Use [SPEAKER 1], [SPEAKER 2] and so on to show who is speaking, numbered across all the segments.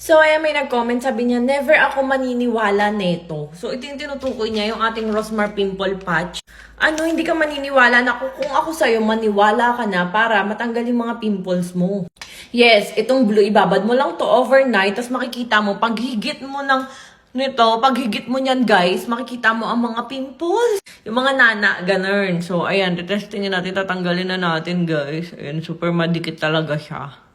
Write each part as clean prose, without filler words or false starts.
[SPEAKER 1] So, ayan, may nag-comment, sabi niya, never ako maniniwala neto. So, ito yung tinutukoy niya, yung ating Rosmar Pimple Patch. Ano, hindi ka maniniwala na kung ako sa'yo, maniwala ka na para matanggal yung mga pimples mo. Yes, itong blue, ibabad mo lang to overnight, tapos makikita mo, paghigit mo ng paghigit mo niyan guys, makikita mo ang mga pimples. Yung mga nana, ganun. So, ayan, testing natin, tatanggalin na natin guys. Ayan, super madikit talaga siya.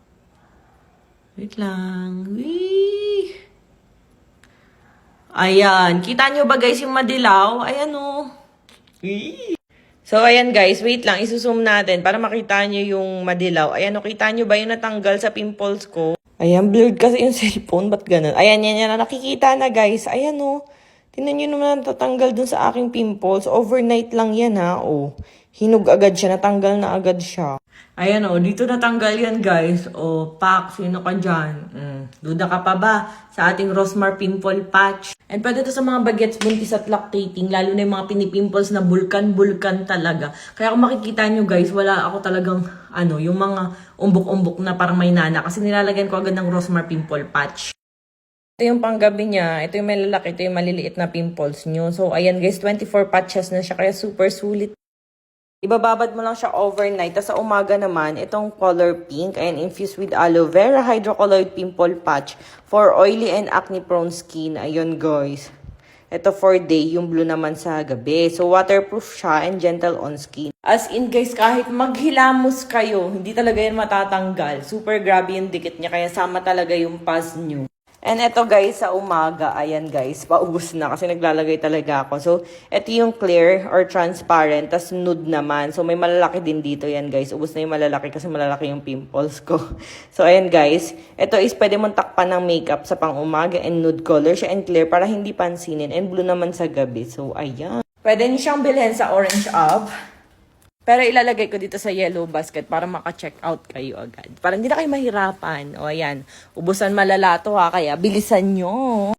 [SPEAKER 1] Wait lang. Wee! Ayan. Kita nyo ba guys yung madilaw? Ayan o. Wee! So, ayan guys. Wait lang. Isusum natin para makita nyo yung madilaw. Ayan o. Kita nyo ba yung natanggal sa pimples ko? Ayan. Blurred kasi yung cellphone. Ba't ganun? Ayan, yan. Nakikita na guys. Ayan o. Tingnan nyo naman natatanggal dun sa aking pimples. Overnight lang yan ha. O. Hinog agad siya. Natanggal na agad siya. Ayan o, dito natanggal yan guys. O, pak, sino ka dyan? Duda ka pa ba sa ating Rosmar Pimple Patch? And pwede to sa mga bagets, buntis at lactating, lalo na yung mga pinipimples na bulkan-bulkan talaga. Kaya kung makikita nyo guys, wala ako talagang, yung mga umbok-umbok na parang may nana. Kasi nilalagyan ko agad ng Rosmar Pimple Patch. Ito yung panggabi niya. Ito yung malalaki. Ito yung maliliit na pimples nyo. So, ayan guys, 24 patches na siya. Kaya super sulit. Ibababad mo lang siya overnight. Tapos sa umaga naman, itong color pink, ayan, infused with aloe vera hydrocolloid pimple patch for oily and acne-prone skin. Ayun, guys. Ito for day, yung blue naman sa gabi. So, waterproof siya and gentle on skin. As in, guys, kahit maghilamos kayo, hindi talaga yan matatanggal. Super grabe yung dikit niya, kaya sama talaga yung pus nyo. And ito guys, sa umaga, ayan guys, paubos na kasi naglalagay talaga ako. So, ito yung clear or transparent, tas nude naman. So, may malalaki din dito yan guys. Ubos na yung malalaki kasi malalaki yung pimples ko. So, ayan guys, ito is pwede mong takpan ng makeup sa pang umaga and nude color siya and clear para hindi pansinin. And blue naman sa gabi. So, ayan. Pwede niyo siyang bilhin sa Orange Up. Pero ilalagay ko dito sa yellow basket para maka-check out kayo agad. Para hindi na kayo mahirapan. O ayan, ubusan malala to ha, kaya bilisan nyo.